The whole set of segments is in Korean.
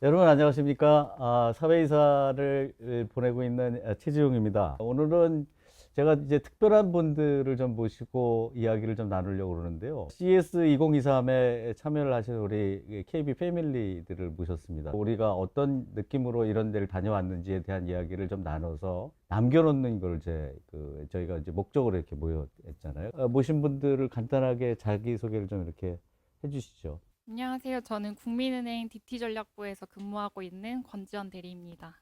여러분 안녕하십니까? 사회이사를 보내고 있는 최지용입니다. 오늘은 제가 이제 특별한 분들을 좀 모시고 이야기를 좀 나누려고 그러는데요. CS 2023에 참여를 하신 우리 KB 패밀리들을 모셨습니다. 우리가 어떤 느낌으로 이런 데를 다녀왔는지에 대한 이야기를 좀 나눠서 남겨놓는 걸 저희가 이제 목적으로 이렇게 모였잖아요. 모신 분들을 간단하게 자기소개를 좀 이렇게 해주시죠. 안녕하세요. 저는 국민은행 DT전략부에서 근무하고 있는 권지원 대리입니다.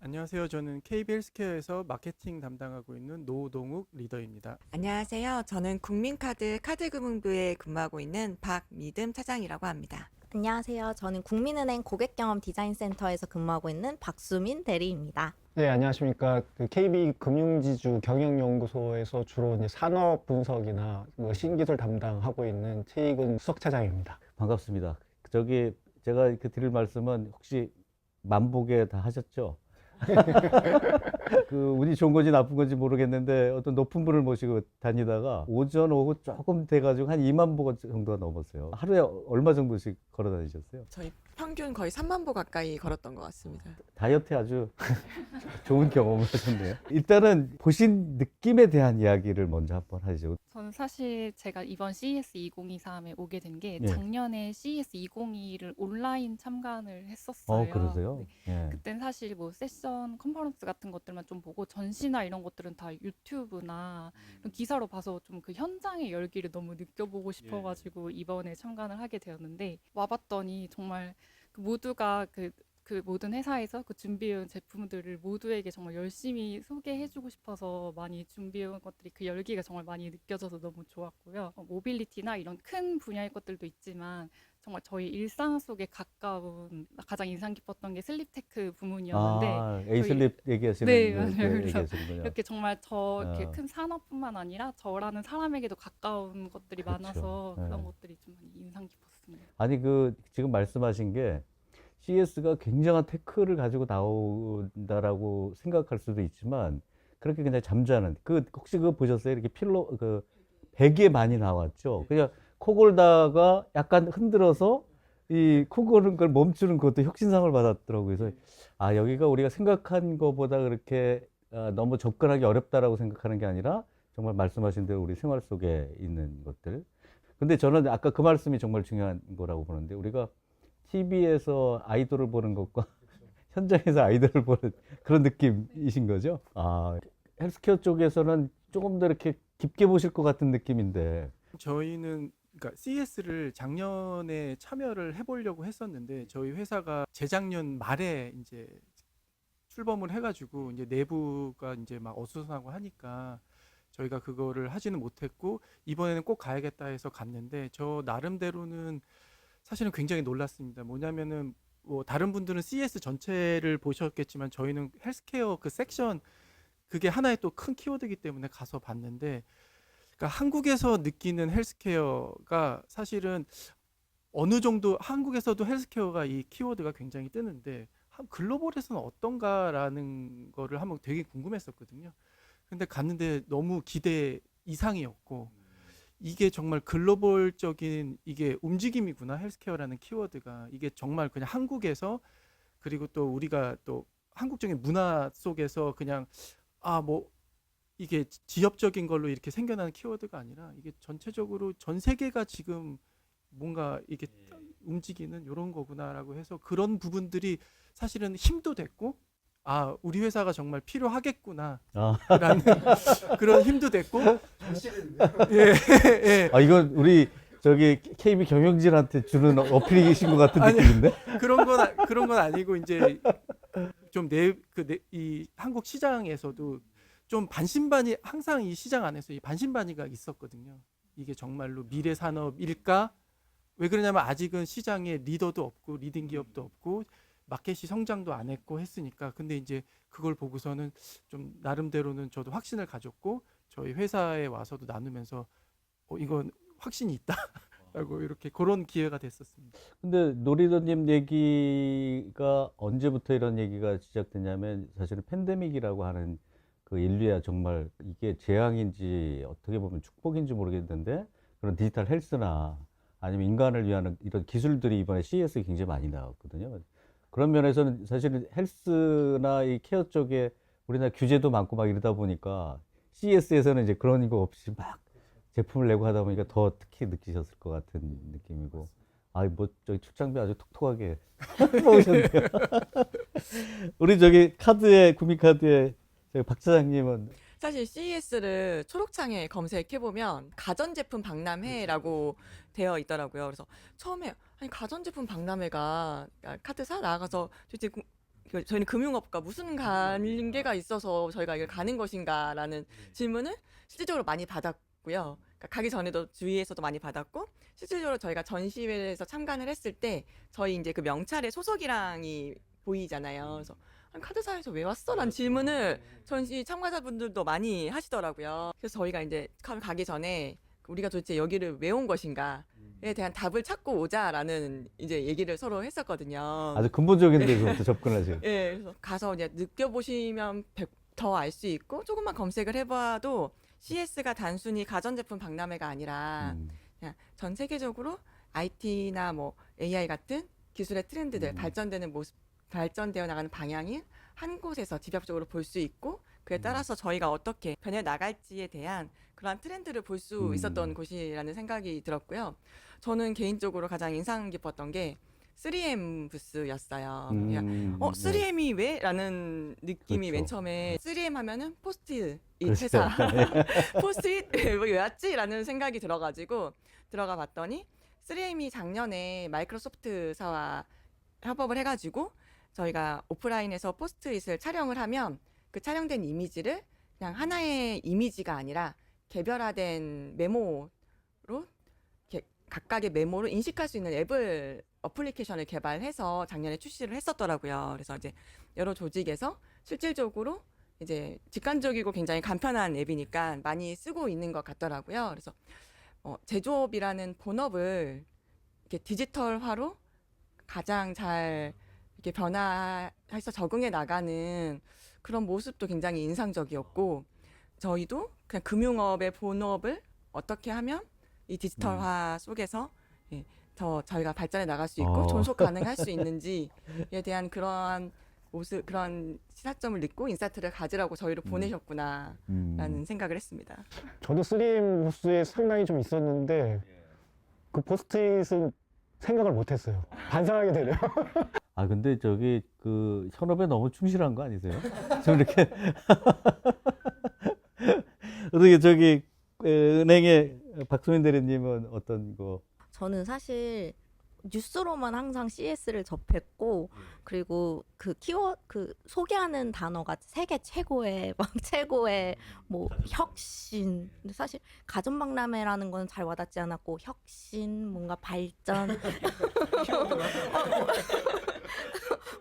안녕하세요. 저는 KB 헬스케어에서 마케팅 담당하고 있는 노동욱 리더입니다. 안녕하세요. 저는 국민카드 카드금융부에 근무하고 있는 박미듬 차장이라고 합니다. 안녕하세요. 저는 국민은행 고객경험 디자인센터에서 근무하고 있는 박수민 대리입니다. 네, 안녕하십니까. KB 금융지주 경영연구소에서 주로 이제 산업 분석이나 신기술 담당하고 있는 최익은 수석차장입니다. 반갑습니다. 제가 이렇게 드릴 말씀은 혹시 만보개 다 하셨죠? 운이 좋은 건지 나쁜 건지 모르겠는데 어떤 높은 분을 모시고 다니다가 오전, 오후 조금 돼가지고 한 2만 보 정도가 넘었어요. 하루에 얼마 정도씩 걸어 다니셨어요? 저희 평균 거의 3만 보 가까이 걸었던 것 같습니다. 다이어트에 아주 좋은 경험을 하셨네요. 일단은 보신 느낌에 대한 이야기를 먼저 한번 하시죠. 저는 사실 제가 이번 CES 2023에 오게 된 게 예. 작년에 CES 2022를 온라인 참관을 했었어요. 그러세요? 네. 예. 그땐 사실 뭐 세션 컨퍼런스 같은 것들만 좀 보고 전시나 이런 것들은 다 유튜브나 이런 기사로 봐서 좀 그 현장의 열기를 너무 느껴보고 싶어가지고 이번에 참관을 하게 되었는데 와봤더니 정말 그 모두가 그 모든 회사에서 그 준비해온 제품들을 모두에게 정말 열심히 소개해주고 싶어서 많이 준비해온 것들이 그 열기가 정말 많이 느껴져서 너무 좋았고요. 모빌리티나 이런 큰 분야의 것들도 있지만 정말 저희 일상 속에 가까운 가장 인상 깊었던 게 슬립테크 부문이었는데 에이슬립 얘기하시는 네, 그 맞아요. 그래서 얘기하시는군요. 이렇게 정말 이렇게 어. 큰 산업뿐만 아니라 저라는 사람에게도 가까운 것들이 그렇죠. 많아서 네. 그런 것들이 좀 많이 인상 깊었습니다. 아니 지금 말씀하신 게 CS가 굉장한 테크를 가지고 나온다라고 생각할 수도 있지만 그렇게 그냥 잠자는 혹시 그거 보셨어요? 이렇게 베개 많이 나왔죠. 그냥 코 골다가 약간 흔들어서 이 코 고는 걸 멈추는 것도 혁신상을 받았더라고요. 그래서 여기가 우리가 생각한 것보다 그렇게 너무 접근하기 어렵다라고 생각하는 게 아니라 정말 말씀하신 대로 우리 생활 속에 있는 것들. 근데 저는 아까 그 말씀이 정말 중요한 거라고 보는데 우리가 TV에서 아이돌을 보는 것과 현장에서 아이돌을 보는 그런 느낌이신 거죠? 헬스케어 쪽에서는 조금 더 이렇게 깊게 보실 것 같은 느낌인데. 저희는 그러니까 CES를 작년에 참여를 해보려고 했었는데 저희 회사가 재작년 말에 이제 출범을 해가지고 이제 내부가 이제 막 어수선하고 하니까 저희가 그거를 하지는 못했고 이번에는 꼭 가야겠다 해서 갔는데 저 나름대로는 사실은 굉장히 놀랐습니다. 뭐냐면은 뭐 다른 분들은 CS 전체를 보셨겠지만 저희는 헬스케어 그 섹션 그게 하나의 또 큰 키워드이기 때문에 가서 봤는데 그러니까 한국에서 느끼는 헬스케어가 사실은 어느 정도 한국에서도 헬스케어가 이 키워드가 굉장히 뜨는데 글로벌에서는 어떤가라는 거를 한번 되게 궁금했었거든요. 근데 갔는데 너무 기대 이상이었고 이게 정말 글로벌적인 이게 움직임이구나 헬스케어라는 키워드가 이게 정말 그냥 한국에서 그리고 또 우리가 또 한국적인 문화 속에서 그냥 뭐 이게 지역적인 걸로 이렇게 생겨나는 키워드가 아니라 이게 전체적으로 전 세계가 지금 뭔가 이게 움직이는 이런 거구나라고 해서 그런 부분들이 사실은 힘도 됐고 우리 회사가 정말 필요하겠구나 라는 그런 힘도 됐고 예, 예. 이건 우리 KB 경영진한테 주는 어필이신 것 같은 아니, 느낌인데? 그런 건 아니고 이제 좀 이 한국 시장에서도 좀 반신반의 항상 이 시장 안에서 이 반신반의가 있었거든요. 이게 정말로 미래 산업일까? 왜 그러냐면 아직은 시장에 리더도 없고 리딩 기업도 없고 마켓이 성장도 안 했고 했으니까 근데 이제 그걸 보고서는 좀 나름대로는 저도 확신을 가졌고 저희 회사에 와서도 나누면서 이건 확신이 있다라고 이렇게 그런 기회가 됐었습니다. 근데 노리더님 얘기가 언제부터 이런 얘기가 시작됐냐면 사실은 팬데믹이라고 하는 그 인류야 정말 이게 재앙인지 어떻게 보면 축복인지 모르겠는데 그런 디지털 헬스나 아니면 인간을 위한 이런 기술들이 이번에 CES에 굉장히 많이 나왔거든요. 그런 면에서는 사실은 헬스나 이 케어 쪽에 우리나라 규제도 많고 막 이러다 보니까 CES에서는 이제 그런 거 없이 막 제품을 내고 하다 보니까 더 특히 느끼셨을 것 같은 느낌이고. 아, 뭐 저기 출장비 아주 톡톡하게 모으셨네요. 우리 저기 구미 카드에 저기 박 차장님은 사실 CES를 초록창에 검색해보면 가전제품 박람회라고 되어 있더라고요. 그래서 처음에 아니 가전제품 박람회가 카드사 나가서 도대체 저희는 금융업과 무슨 관계가 있어서 저희가 이걸 가는 것인가라는 질문을 실질적으로 많이 받았고요. 그러니까 가기 전에도 주위에서도 많이 받았고 실질적으로 저희가 전시회에서 참관을 했을 때 저희 이제 그 명찰의 소속이랑이 보이잖아요. 그래서 아니, 카드사에서 왜 왔어? 라는 질문을 전시 참가자분들도 많이 하시더라고요. 그래서 저희가 이제 가기 전에 우리가 도대체 여기를 왜 온 것인가에 대한 답을 찾고 오자라는 이제 얘기를 서로 했었거든요. 아주 근본적인 데서부터 접근하세요. 예, 그래서 가서 이제 느껴보시면 더 알 수 있고 조금만 검색을 해봐도 CS가 단순히 가전제품 박람회가 아니라 그냥 전 세계적으로 IT나 뭐 AI 같은 기술의 트렌드들 발전되는 모습, 발전되어 나가는 방향이 한 곳에서 집약적으로 볼 수 있고 그에 따라서 저희가 어떻게 변해 나갈지에 대한 그러한 트렌드를 볼 수 있었던 곳이라는 생각이 들었고요. 저는 개인적으로 가장 인상 깊었던 게 3M 부스였어요. 그냥 3M이 왜? 라는 느낌이 그렇죠. 맨 처음에 3M 하면은 포스트잇 그렇죠. 회사 포스트잇 왜 왔지? 라는 생각이 들어가지고 들어가 봤더니 3M이 작년에 마이크로소프트사와 협업을 해가지고 저희가 오프라인에서 포스트잇을 촬영을 하면 그 촬영된 이미지를 그냥 하나의 이미지가 아니라 개별화된 메모로 각각의 메모를 인식할 수 있는 어플리케이션을 개발해서 작년에 출시를 했었더라고요. 그래서 이제 여러 조직에서 실질적으로 이제 직관적이고 굉장히 간편한 앱이니까 많이 쓰고 있는 것 같더라고요. 그래서 제조업이라는 본업을 이렇게 디지털화로 가장 잘 이렇게 변화해서 적응해 나가는 그런 모습도 굉장히 인상적이었고 저희도 그냥 금융업의 본업을 어떻게 하면 이 디지털화 속에서 더 저희가 발전해 나갈 수 있고 존속 가능할 수 있는지에 대한 그러한 모습, 그런 시사점을 믿고 인사이트를 가지라고 저희를 보내셨구나라는 생각을 했습니다. 저도 3M 부스에 상당히 좀 있었는데 그 포스트잇은 생각을 못했어요. 반성하게 되네요. 아, 근데 저기 그 현업에 너무 충실한 거 아니세요? 좀 이렇게 어떻게 저기 은행의 박소민 대리님은 어떤 거? 저는 사실 뉴스로만 항상 CS를 접했고 그리고 그 키워드 그 소개하는 단어가 세계 최고의 막 최고의 뭐 혁신. 근데 사실 가전박람회라는 건 잘 와닿지 않았고 혁신 뭔가 발전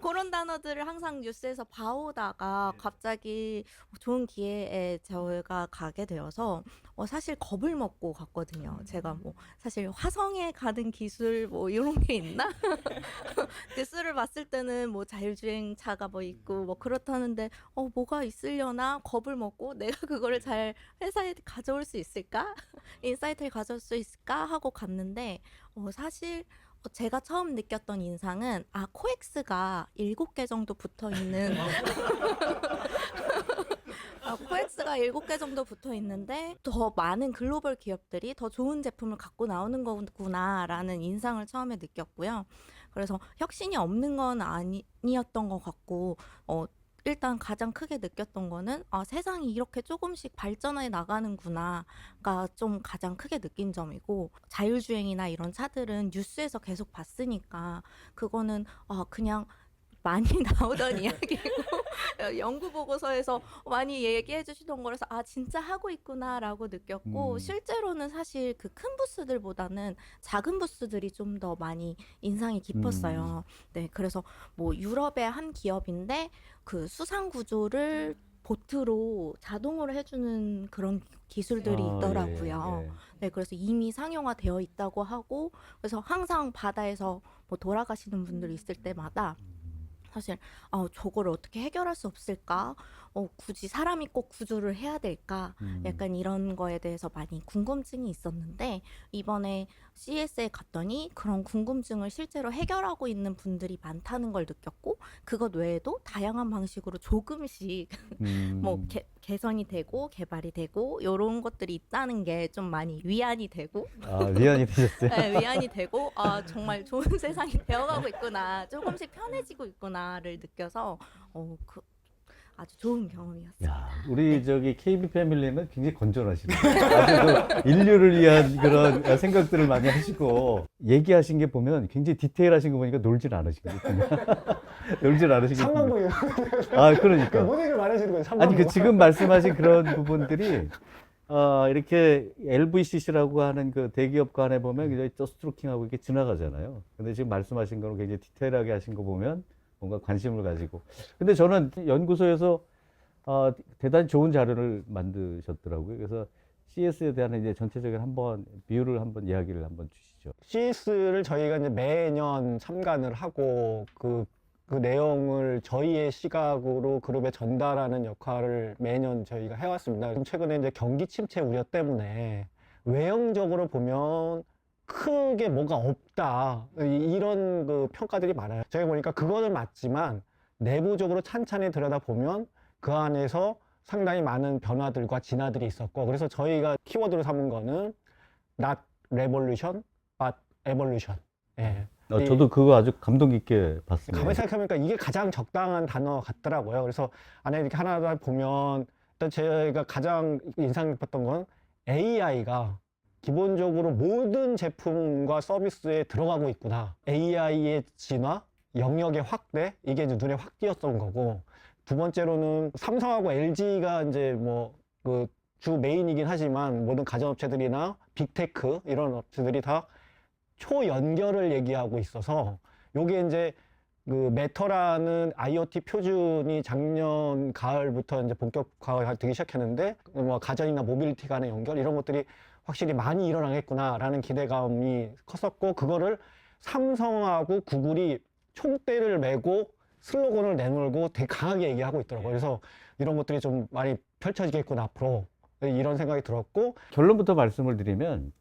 그런 단어들을 항상 뉴스에서 봐오다가 갑자기 좋은 기회에 저희가 가게 되어서 사실 겁을 먹고 갔거든요. 제가 뭐 사실 화성에 가는 기술 뭐 이런 게 있나? 뉴스를 봤을 때는 뭐 자율주행차가 뭐 있고 뭐 그렇다는데 뭐가 있으려나 겁을 먹고 내가 그거를 잘 회사에 가져올 수 있을까? 인사이트를 가져올 수 있을까? 하고 갔는데 사실 제가 처음 느꼈던 인상은 코엑스가 7개 정도 붙어 있는 코엑스가 7개 정도 붙어 있는데 더 많은 글로벌 기업들이 더 좋은 제품을 갖고 나오는 거구나라는 인상을 처음에 느꼈고요. 그래서 혁신이 없는 건 아니었던 것 같고 일단 가장 크게 느꼈던 거는 세상이 이렇게 조금씩 발전해 나가는구나가 좀 가장 크게 느낀 점이고 자율주행이나 이런 차들은 뉴스에서 계속 봤으니까 그거는 그냥 많이 나오던 이야기고 연구 보고서에서 많이 얘기해 주시던 거라서 진짜 하고 있구나라고 느꼈고 실제로는 사실 그 큰 부스들보다는 작은 부스들이 좀 더 많이 인상이 깊었어요. 네, 그래서 뭐 유럽의 한 기업인데 그 수상 구조를 보트로 자동으로 해주는 그런 기술들이 있더라고요. 예. 네, 그래서 이미 상용화되어 있다고 하고 그래서 항상 바다에서 뭐 돌아가시는 분들이 있을 때마다 사실 저거를 어떻게 해결할 수 없을까? 굳이 사람이 꼭 구조를 해야 될까? 약간 이런 거에 대해서 많이 궁금증이 있었는데 이번에 CS에 갔더니 그런 궁금증을 실제로 해결하고 있는 분들이 많다는 걸 느꼈고 그것 외에도 다양한 방식으로 조금씩 뭐 개선이 되고 개발이 되고 이런 것들이 있다는 게 좀 많이 위안이 되고 위안이 되셨어요? 네, 위안이 되고 정말 좋은 세상이 되어가고 있구나 조금씩 편해지고 있구나를 느껴서 아주 좋은 경험이었습니다. 야, 우리 저기 KB 패밀리는 굉장히 건전하시네요. 아주 그 인류를 위한 그런 생각들을 많이 하시고 얘기하신 게 보면 굉장히 디테일하신 거 보니까 놀질 않으시거든요. 놀질 않으시거든요. 상관부예요. 그러니까. 뭔 얘기를 말하시는 거예요? 아니 그 지금 말씀하신 그런 부분들이 이렇게 LVCC라고 하는 그 대기업 간에 보면 굉장히 저스트로킹하고 이렇게 지나가잖아요. 근데 지금 말씀하신 거는 굉장히 디테일하게 하신 거 보면 뭔가 관심을 가지고. 근데 저는 연구소에서 대단히 좋은 자료를 만드셨더라고요. 그래서 CS에 대한 이제 전체적인 한번 비율을 한번 이야기를 한번 주시죠. CS를 저희가 이제 매년 참관을 하고 그 내용을 저희의 시각으로 그룹에 전달하는 역할을 매년 저희가 해왔습니다. 최근에 이제 경기 침체 우려 때문에 외형적으로 보면 크게 뭐가 없다 이런 그 평가들이 많아요. 저희가 보니까 그거는 맞지만 내부적으로 찬찬히 들여다보면 그 안에서 상당히 많은 변화들과 진화들이 있었고 그래서 저희가 키워드로 삼은 거는 not revolution but evolution. 예. 저도 그거 아주 감동 깊게 봤습니다. 가만히 생각해보니까 이게 가장 적당한 단어 같더라고요. 그래서 안에 이렇게 하나 보면 일단 제가 가장 인상 깊었던 건 AI가 기본적으로 모든 제품과 서비스에 들어가고 있구나. AI의 진화, 영역의 확대, 이게 이제 눈에 확 띄었던 거고. 두 번째로는 삼성하고 LG가 이제 뭐 그 주 메인이긴 하지만 모든 가전업체들이나 빅테크 이런 업체들이 다 초연결을 얘기하고 있어서 요게 이제 그 메터라는 IoT 표준이 작년 가을부터 이제 본격화가 되기 시작했는데 뭐 가전이나 모빌리티 간의 연결 이런 것들이 확실히 많이 일어나겠구나라는 기대감이 컸었고 그거를 삼성하고 구글이 총대를 메고 슬로건을 내놓고 되게 강하게 얘기하고 있더라고요. 그래서 이런 것들이 좀 많이 펼쳐지겠구나 앞으로 이런 생각이 들었고 결론부터 말씀을 드리면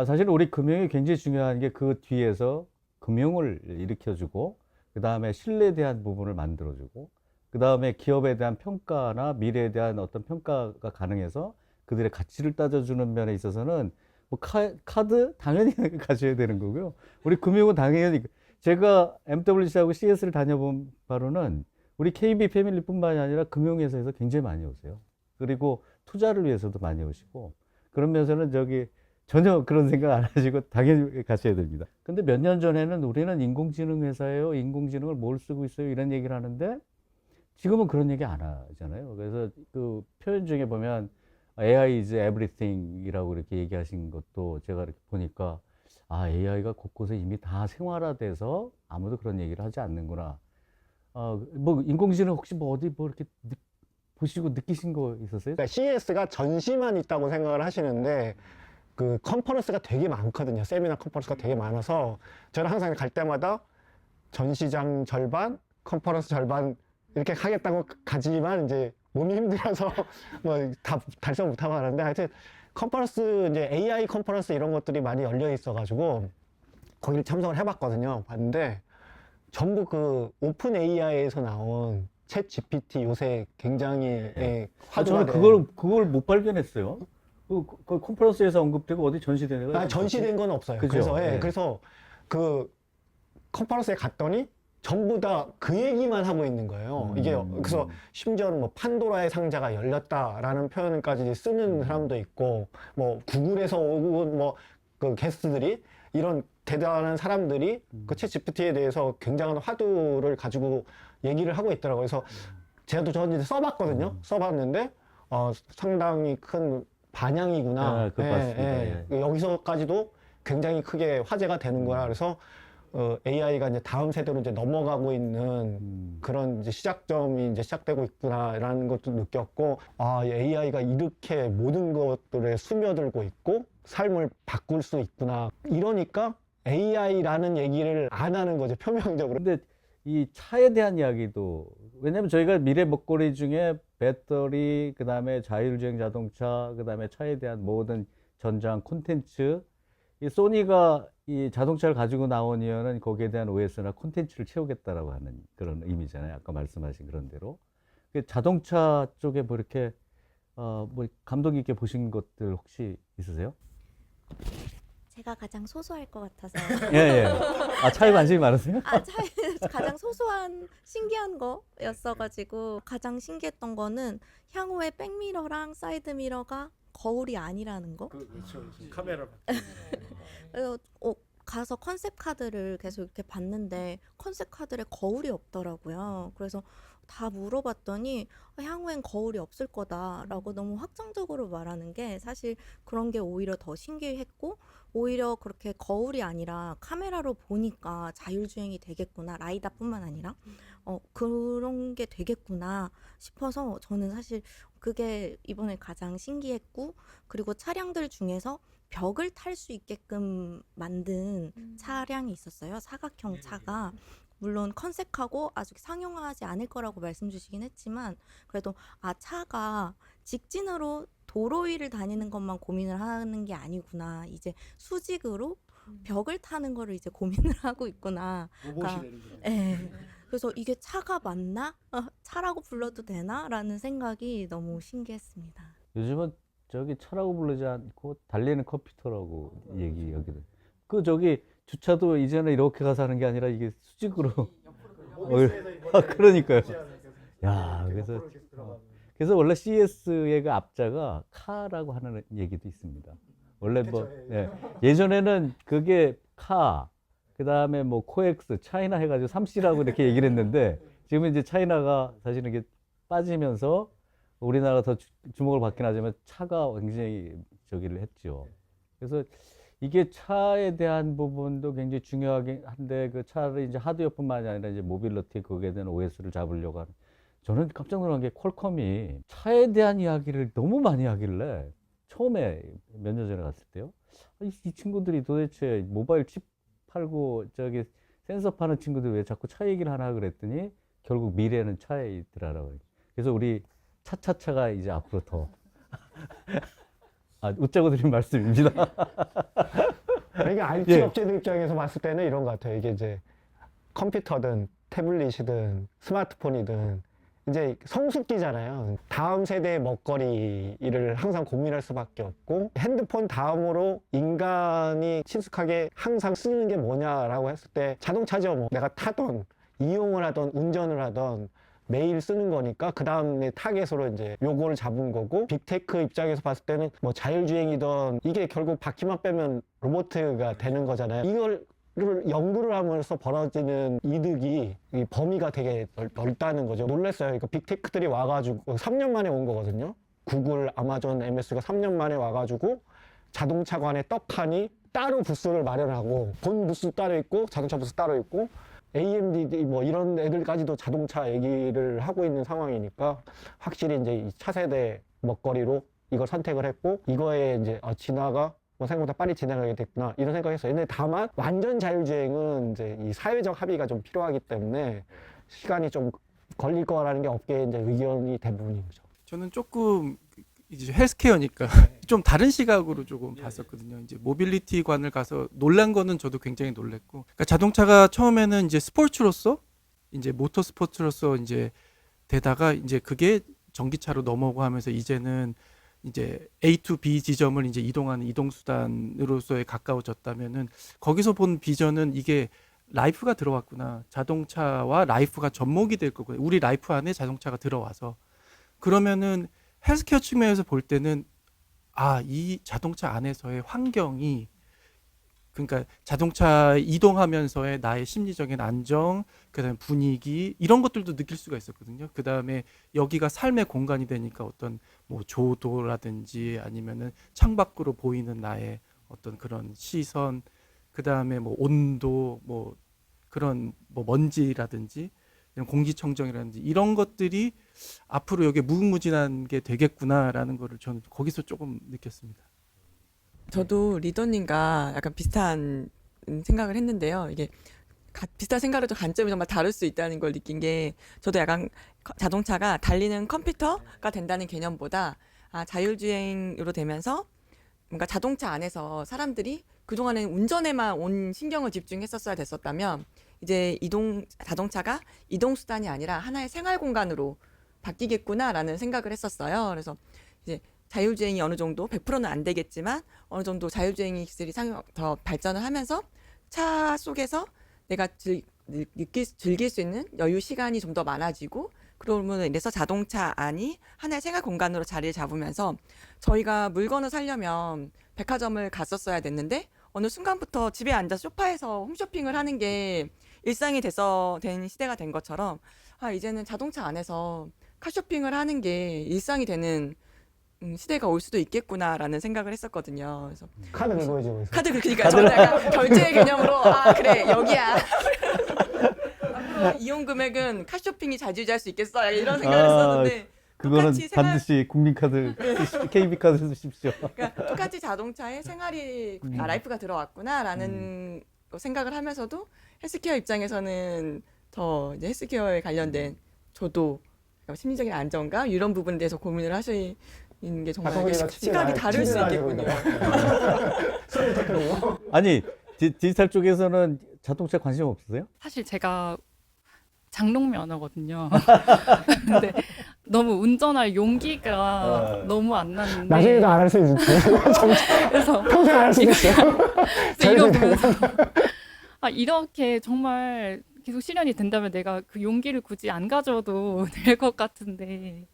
사실 우리 금융이 굉장히 중요한 게 그 뒤에서 금융을 일으켜주고 그 다음에 신뢰에 대한 부분을 만들어주고 그 다음에 기업에 대한 평가나 미래에 대한 어떤 평가가 가능해서 그들의 가치를 따져주는 면에 있어서는 뭐 카드 당연히 가져야 되는 거고요. 우리 금융은 당연히 제가 MWC하고 CS를 다녀본 바로는 우리 KB 패밀리뿐만이 아니라 금융회사에서 굉장히 많이 오세요. 그리고 투자를 위해서도 많이 오시고 그런 면에서는 전혀 그런 생각 안 하시고 당연히 가셔야 됩니다. 근데 몇 년 전에는 우리는 인공지능 회사예요. 인공지능을 뭘 쓰고 있어요. 이런 얘기를 하는데 지금은 그런 얘기 안 하잖아요. 그래서 그 표현 중에 보면 AI is everything 이라고 이렇게 얘기하신 것도 제가 이렇게 보니까 AI가 곳곳에 이미 다 생활화돼서 아무도 그런 얘기를 하지 않는구나. 뭐 인공지능 혹시 뭐 어디 뭐 이렇게 보시고 느끼신 거 있었어요? 그러니까 CS가 전시만 있다고 생각을 하시는데 그 컨퍼런스가 되게 많거든요. 세미나 컨퍼런스가 되게 많아서 저는 항상 갈 때마다 전시장 절반, 컨퍼런스 절반 이렇게 하겠다고 가지만 이제 몸이 힘들어서 뭐 다 달성 못하고 하는데 하여튼 컨퍼런스 이제 AI 컨퍼런스 이런 것들이 많이 열려 있어가지고 거기를 참석을 해봤거든요. 봤는데 전부 그 오픈 AI에서 나온 챗 GPT 요새 굉장히 화두가 저는 그걸 못 발견했어요. 그 컨퍼런스에서 언급되고 어디 전시된 데가 전시된 건 없어요. 그죠? 그래서 네. 그래서 그 컨퍼런스에 갔더니 전부 다 그 얘기만 하고 있는 거예요. 이게 그래서 심지어는 뭐 판도라의 상자가 열렸다라는 표현까지 쓰는 사람도 있고 뭐 구글에서 온 뭐 그 게스트들이 이런 대단한 사람들이 그 챗 GPT에 대해서 굉장한 화두를 가지고 얘기를 하고 있더라고요. 그래서 제가 저는 이제 써봤거든요. 써봤는데 상당히 큰 반향이구나. 맞습니다. 여기서까지도 굉장히 크게 화제가 되는구나. 그래서 AI가 이제 다음 세대로 이제 넘어가고 있는 그런 이제 시작점이 이제 시작되고 있구나라는 것도 느꼈고, AI가 이렇게 모든 것들에 스며들고 있고 삶을 바꿀 수 있구나. 이러니까 AI라는 얘기를 안 하는 거죠, 표면적으로. 근데 이 차에 대한 이야기도, 왜냐면 저희가 미래 먹거리 중에 배터리, 그 다음에 자율주행 자동차, 그 다음에 차에 대한 모든 전장 콘텐츠, 이 소니가 이 자동차를 가지고 나온 이유는 거기에 대한 OS나 콘텐츠를 채우겠다라고 하는 그런 의미잖아요. 아까 말씀하신 그런 대로. 그 자동차 쪽에 뭐 이렇게 뭐 감독 있게 보신 것들 혹시 있으세요? 제가 가장 소소할 것 같아서 예, 예. 아, 차에 관심이 많으세요? 차에 가장 소소한 신기한 거였어가지고 가장 신기했던 거는 향후에 백미러랑 사이드미러가 거울이 아니라는 거. 그렇죠. 카메라. 그래서 가서 컨셉 카드를 계속 이렇게 봤는데 컨셉 카드에 거울이 없더라고요. 그래서 다 물어봤더니 향후엔 거울이 없을 거다라고 너무 확정적으로 말하는 게 사실 그런 게 오히려 더 신기했고, 오히려 그렇게 거울이 아니라 카메라로 보니까 자율주행이 되겠구나, 라이다뿐만 아니라 그런 게 되겠구나 싶어서 저는 사실 그게 이번에 가장 신기했고, 그리고 차량들 중에서 벽을 탈 수 있게끔 만든 차량이 있었어요. 사각형 차가. 물론 컨셉하고 아직 상용화하지 않을 거라고 말씀 주시긴 했지만, 그래도 차가 직진으로 도로 위를 다니는 것만 고민을 하는 게 아니구나, 이제 수직으로 벽을 타는 거를 이제 고민을 하고 있구나. 예. 그래서 이게 차가 맞나? 차라고 불러도 되나? 라는 생각이 너무 신기했습니다. 요즘은 저기 차라고 부르지 않고 달리는 컴퓨터라고 얘기하거든. 그 저기 주차도 이제는 이렇게 가서 하는 게 아니라 이게 수직으로. 그러니까요. 야, 그래서 원래 CS의 그 앞자가 카라고 하는 얘기도 있습니다. 원래 뭐 예전에는 그게 카, 그 다음에 뭐 코엑스, 차이나 해가지고 3C라고 이렇게 얘기를 했는데, 지금은 이제 차이나가 사실은 이게 빠지면서 우리나라가 더 주목을 받긴 하지만 차가 굉장히 저기를 했죠. 그래서 이게 차에 대한 부분도 굉장히 중요하긴 한데, 그 차를 이제 하드웨어뿐만이 아니라 이제 모빌리티, 거기에 대한 OS를 잡으려고 하는, 저는 깜짝 놀란 게 퀄컴이 차에 대한 이야기를 너무 많이 하길래, 처음에 몇 년 전에 갔을 때요, 이 친구들이 도대체 모바일 칩 팔고 저기 센서 파는 친구들 왜 자꾸 차 얘기를 하나 그랬더니, 결국 미래는 차에 있더라고요. 그래서 우리 차차차가 이제 앞으로 더 웃자고 드린 말씀입니다. 이게 IT 업체들 입장에서 봤을 때는 이런 것 같아요. 이게 이제 컴퓨터든 태블릿이든 스마트폰이든 이제 성숙기잖아요. 다음 세대의 먹거리를 항상 고민할 수밖에 없고, 핸드폰 다음으로 인간이 친숙하게 항상 쓰는 게 뭐냐라고 했을 때 자동차죠. 뭐 내가 타던, 이용을 하던, 운전을 하던 매일 쓰는 거니까 그 다음에 타겟으로 이제 요거를 잡은 거고, 빅테크 입장에서 봤을 때는 뭐 자율주행이든 이게 결국 바퀴만 빼면 로봇가 되는 거잖아요. 이걸 연구를 하면서 벌어지는 이득이, 이 범위가 되게 넓다는 거죠. 놀랐어요. 그러니까 빅테크들이 와가지고 3년 만에 온 거거든요. 구글, 아마존, MS가 3년 만에 와가지고 자동차관에 떡하니 따로 부스를 마련하고, 본 부스 따로 있고 자동차 부스 따로 있고, AMD 뭐 이런 애들까지도 자동차 얘기를 하고 있는 상황이니까, 확실히 이제 이 차세대 먹거리로 이걸 선택을 했고, 이거에 이제 진화가 뭐 생각보다 빨리 진행하게 됐구나 이런 생각했어요. 근데 다만 완전 자율주행은 이제 이 사회적 합의가 좀 필요하기 때문에 시간이 좀 걸릴 거라는 게 업계의 이제 의견이 대부분인 거죠. 저는 조금 이제 헬스케어니까 좀 다른 시각으로 조금 봤었거든요. 이제 모빌리티관을 가서 놀란 거는 저도 굉장히 놀랬고, 그러니까 자동차가 처음에는 이제 스포츠로서, 이제 모터 스포츠로서 이제 되다가 이제 그게 전기차로 넘어오고 하면서 이제는 이제 A to B 지점을 이제 이동하는 이동수단으로서에 가까워졌다면은, 거기서 본 비전은 이게 라이프가 들어왔구나. 자동차와 라이프가 접목이 될 거구나. 우리 라이프 안에 자동차가 들어와서. 그러면은 헬스케어 측면에서 볼 때는 이 자동차 안에서의 환경이, 그러니까 자동차 이동하면서의 나의 심리적인 안정, 그다음에 분위기, 이런 것들도 느낄 수가 있었거든요. 그다음에 여기가 삶의 공간이 되니까 어떤 뭐 조도라든지 아니면은 창밖으로 보이는 나의 어떤 그런 시선, 그다음에 뭐 온도, 뭐 그런 뭐 먼지라든지 이런 공기청정이라든지 이런 것들이 앞으로 여기 무궁무진한 게 되겠구나라는 거를 저는 거기서 조금 느꼈습니다. 저도 리더님과 약간 비슷한 생각을 했는데요. 이게 비슷한 생각을 좀 관점이 정말 다를 수 있다는 걸 느낀 게 저도 약간 자동차가 달리는 컴퓨터가 된다는 개념보다 자율주행으로 되면서 뭔가 자동차 안에서 사람들이 그동안에는 운전에만 온 신경을 집중했었어야 됐었다면 이제 자동차가 이동수단이 아니라 하나의 생활 공간으로 바뀌겠구나라는 생각을 했었어요. 그래서 이제 자율주행이 어느 정도 100%는 안 되겠지만 어느 정도 자율주행 기술이 더 발전을 하면서 차 속에서 내가 즐길 수 있는 여유 시간이 좀 더 많아지고 그러면 이래서 자동차 안이 하나의 생활 공간으로 자리를 잡으면서 저희가 물건을 사려면 백화점을 갔었어야 됐는데 어느 순간부터 집에 앉아서 소파에서 홈쇼핑을 하는 게 일상이 된 시대가 된 것처럼 이제는 자동차 안에서 카쇼핑을 하는 게 일상이 되는 시대가 올 수도 있겠구나라는 생각을 했었거든요. 그래서 카드 긁어야죠. 그러니까 저는 약간 결제 개념으로 그래 여기야. 이용 금액은 카쇼핑이 자주유지할 수 있겠어 이런 생각을 했었는데 그거는 똑같이 반드시 국민카드, KB카드 쓰십시오. 그러니까 똑같이 자동차에 생활이 라이프가 들어왔구나라는 생각을 하면서도 헬스케어 입장에서는 더 이제 헬스케어에 관련된 저도 심리적인 안정감 이런 부분에 대해서 고민을 하시는 게 정말 시각이 다를 수 있겠군요. 아니, 디지털 쪽에서는 자동차 관심 없으세요? 사실 제가 장롱 면허거든요. 근데 너무 운전할 용기가 너무 안 나는데. 나중에도 안 할 수 있지. 그래서 평생 안 할 수도 있어. 이거 보면서 이렇게 정말 계속 실현이 된다면 내가 그 용기를 굳이 안 가져도 될 것 같은데.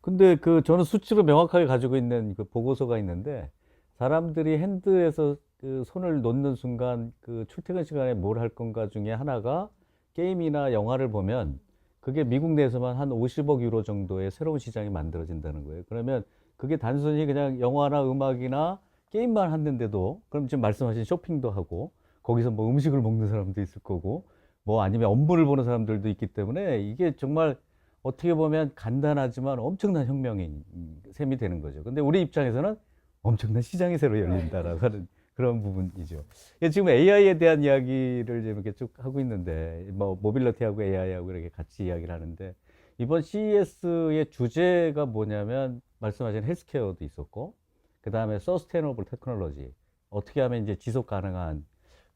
근데 저는 수치로 명확하게 가지고 있는 그 보고서가 있는데 사람들이 핸드에서 그 손을 놓는 순간 그 출퇴근 시간에 뭘 할 건가 중에 하나가 게임이나 영화를 보면 그게 미국 내에서만 한 50억 유로 정도의 새로운 시장이 만들어진다는 거예요. 그러면 그게 단순히 그냥 영화나 음악이나 게임만 하는데도 그럼 지금 말씀하신 쇼핑도 하고 거기서 뭐 음식을 먹는 사람도 있을 거고 뭐 아니면 업무를 보는 사람들도 있기 때문에 이게 정말 어떻게 보면 간단하지만 엄청난 혁명인 셈이 되는 거죠. 근데 우리 입장에서는 엄청난 시장이 새로 열린다라고 하는 그런 부분이죠. 지금 AI에 대한 이야기를 지금 이렇게 쭉 하고 있는데, 뭐, 모빌리티하고 AI하고 이렇게 같이 이야기를 하는데, 이번 CES의 주제가 뭐냐면, 말씀하신 헬스케어도 있었고, 그 다음에 서스테이너블 테크놀로지. 어떻게 하면 이제 지속 가능한.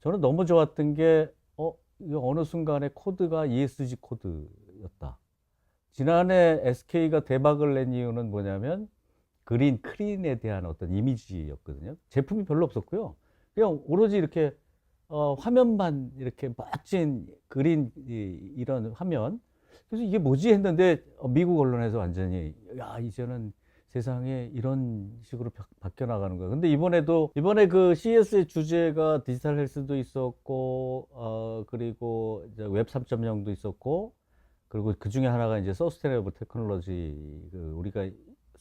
저는 너무 좋았던 게, 이거 어느 순간에 코드가 ESG 코드였다. 지난해 SK가 대박을 낸 이유는 뭐냐면, 그린, 크린에 대한 어떤 이미지였거든요. 제품이 별로 없었고요. 그냥 오로지 이렇게 화면만 이렇게 멋진 그린 이런 화면. 그래서 이게 뭐지 했는데 미국 언론에서 완전히 야 이제는 세상에 이런 식으로 바뀌어 나가는 거야. 근데 이번에 그 CES의 주제가 디지털 헬스도 있었고 그리고 이제 웹 3.0도 있었고 그리고 그 중에 하나가 이제 서스테이너블 테크놀로지 우리가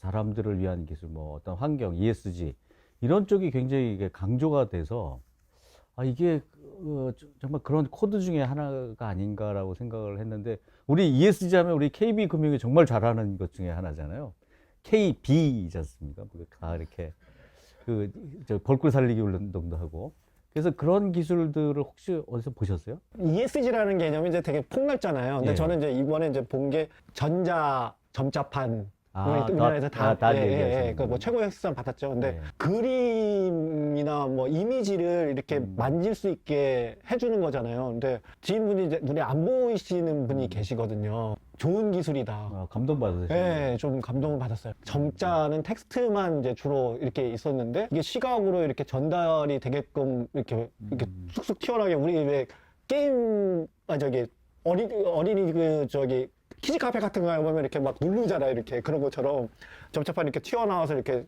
사람들을 위한 기술, 뭐 어떤 환경, ESG 이런 쪽이 굉장히 이게 강조가 돼서 이게 정말 그런 코드 중에 하나가 아닌가라고 생각을 했는데 우리 ESG 하면 우리 KB금융이 정말 잘하는 것 중에 하나잖아요. KB이지 않습니까? 다 이렇게 벌꿀 살리기 운동도 하고 그래서 그런 기술들을 혹시 어디서 보셨어요? ESG라는 개념이 이제 되게 폭넓잖아요. 근데 예. 저는 이제 이번에 이제 본 게 전자 점자판 아, 우리나라에서 다 얘기하시는 뭐 최고의 획수상 받았죠. 근데 예. 그림이나 뭐 이미지를 이렇게 만질 수 있게 해주는 거잖아요. 근데 지인분이 이제 눈에 안 보이시는 분이 계시거든요. 좋은 기술이다. 감동받으셨어요. 네, 좀 감동을 받았어요. 점자는 텍스트만 이제 주로 이렇게 있었는데 이게 시각으로 이렇게 전달이 되게끔 이렇게 쑥쑥 튀어나오게 우리 왜 게임 어린이 키즈 카페 같은 거 보면 이렇게 막 누르잖아요. 이렇게 그런 것처럼 점차판 이렇게 튀어나와서 이렇게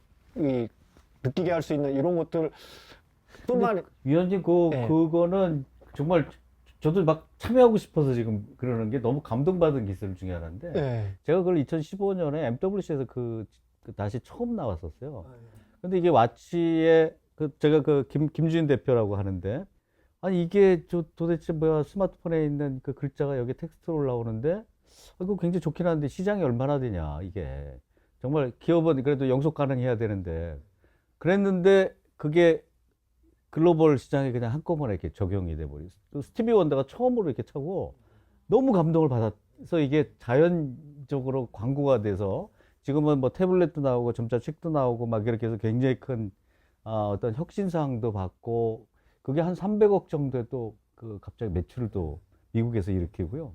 느끼게 할 수 있는 이런 것들 뿐만 위원님 네. 그거는 정말 저도 막 참여하고 싶어서 지금 그러는 게 너무 감동받은 기술 중에 하나인데 네. 제가 그걸 2015년에 MWC에서 다시 처음 나왔었어요. 근데 이게 와치에 제가 김주인 대표라고 하는데 아니 이게 도대체 뭐야 스마트폰에 있는 그 글자가 여기 텍스트로 올라오는데 그거 굉장히 좋긴 한데 시장이 얼마나 되냐 이게 정말 기업은 그래도 영속 가능해야 되는데 그랬는데 그게 글로벌 시장에 그냥 한꺼번에 이렇게 적용이 돼 버렸어요. 또 스티비 원더가 처음으로 이렇게 차고 너무 감동을 받아서 이게 자연적으로 광고가 돼서 지금은 뭐 태블릿도 나오고 점자 책도 나오고 막 이렇게 해서 굉장히 큰 어떤 혁신사항도 받고 그게 한 300억 정도의 또 그 갑자기 매출도 미국에서 일으키고요.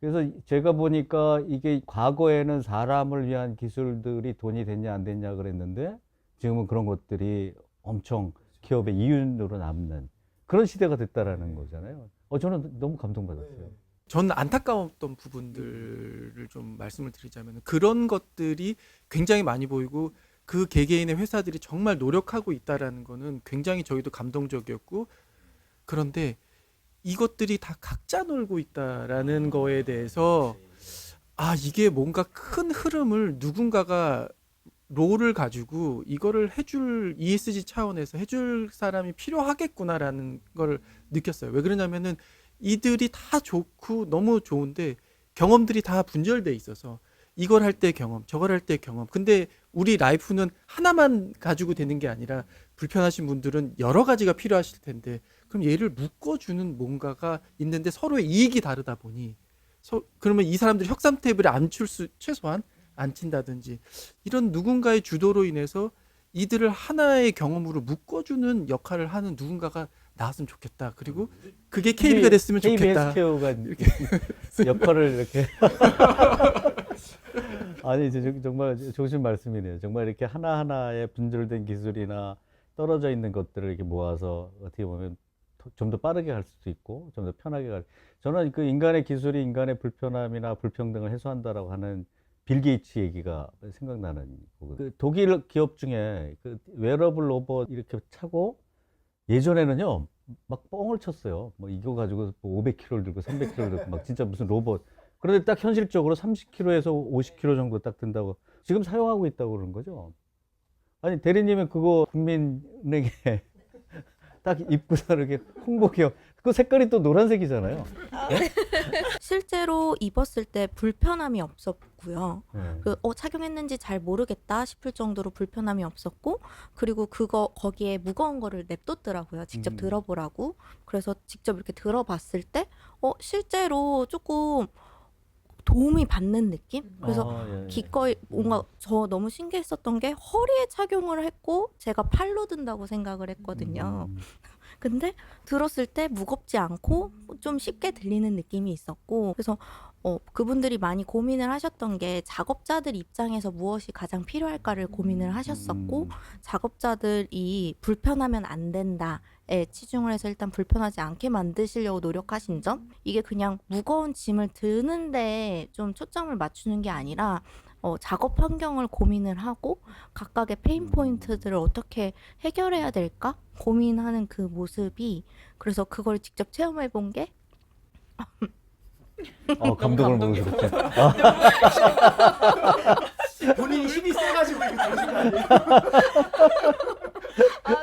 그래서 제가 보니까 이게 과거에는 사람을 위한 기술들이 돈이 됐냐 안 됐냐 그랬는데 지금은 그런 것들이 엄청 기업의 이윤으로 남는 그런 시대가 됐다라는 거잖아요. 저는 너무 감동받았어요. 전 안타까웠던 부분들을 좀 말씀을 드리자면 그런 것들이 굉장히 많이 보이고 그 개개인의 회사들이 정말 노력하고 있다라는 거는 굉장히 저희도 감동적이었고 그런데 이것들이 다 각자 놀고 있다라는 거에 대해서 이게 뭔가 큰 흐름을 누군가가 롤을 가지고 이거를 해줄 ESG 차원에서 해줄 사람이 필요하겠구나라는 걸 느꼈어요. 왜 그러냐면은 이들이 다 좋고 너무 좋은데 경험들이 다 분절돼 있어서 이걸 할 때 경험, 저걸 할 때 경험. 근데 우리 라이프는 하나만 가지고 되는 게 아니라 불편하신 분들은 여러 가지가 필요하실 텐데 그럼 얘를 묶어주는 뭔가가 있는데 서로의 이익이 다르다 보니 그러면 이 사람들이 혁산 테이블에 앉힐 수 최소한 앉힌다든지 이런 누군가의 주도로 인해서 이들을 하나의 경험으로 묶어주는 역할을 하는 누군가가 나왔으면 좋겠다. 그리고 그게 KB가 됐으면 좋겠다. KBS 케어가 역할을 이렇게 아니 정말 좋으신 말씀이네요. 정말 이렇게 하나하나의 분절된 기술이나 떨어져 있는 것들을 이렇게 모아서 어떻게 보면 좀 더 빠르게 갈 수도 있고 좀 더 편하게 저는 그 인간의 기술이 인간의 불편함이나 불평등을 해소한다라고 하는 빌 게이츠 얘기가 생각나는 거거든요. 그 독일 기업 중에 그 웨어러블 로봇 이렇게 차고 예전에는요 막 뻥을 쳤어요. 뭐 이거 가지고 500kg를 들고 300kg를 들고 막 진짜 무슨 로봇. 그런데 딱 현실적으로 30kg에서 50kg 정도 딱 든다고 지금 사용하고 있다고 그러는 거죠. 아니 대리님은 그거 국민은행에 딱 입고서 이렇게 홍보기업 그 색깔이 또 노란색이잖아요. 실제로 입었을 때 불편함이 없었고요. 네. 착용했는지 잘 모르겠다 싶을 정도로 불편함이 없었고, 그리고 거기에 무거운 거를 냅뒀더라고요. 직접 들어보라고. 그래서 직접 이렇게 들어봤을 때, 실제로 조금 도움이 받는 느낌? 그래서 예. 기꺼이 뭔가 저 너무 신기했었던 게 허리에 착용을 했고 제가 팔로 든다고 생각을 했거든요. 근데 들었을 때 무겁지 않고 좀 쉽게 들리는 느낌이 있었고 그래서 그분들이 많이 고민을 하셨던 게 작업자들 입장에서 무엇이 가장 필요할까를 고민을 하셨었고 작업자들이 불편하면 안 된다에 치중을 해서 일단 불편하지 않게 만드시려고 노력하신 점 이게 그냥 무거운 짐을 드는데 좀 초점을 맞추는 게 아니라 작업 환경을 고민을 하고 각각의 페인 포인트들을 어떻게 해결해야 될까 고민하는 그 모습이 그래서 그걸 직접 체험해 본 게 감동을 먹으셨죠. 본인이 힘이 세가지고 이렇게 되신 거 아니에요?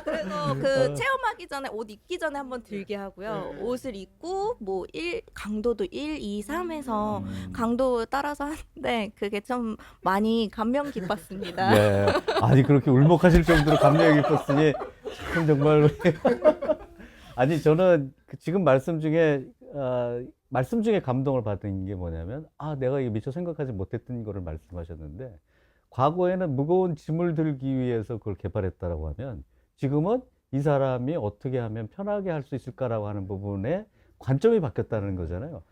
그래서 그 체험하기 전에 옷 입기 전에 한번 들게 하고요. 옷을 입고 뭐 강도도 1, 2, 3에서 강도 따라서 하는데 그게 좀 많이 감명 깊었습니다. 네. 아니 그렇게 울먹하실 정도로 감명이 깊었으니 참 정말 아니 저는 지금 말씀 중에 감동을 받은 게 뭐냐면 내가 이거 미처 생각하지 못했던 거를 말씀하셨는데 과거에는 무거운 짐을 들기 위해서 그걸 개발했다라고 하면 지금은 이 사람이 어떻게 하면 편하게 할 수 있을까라고 하는 부분에 관점이 바뀌었다는 거잖아요.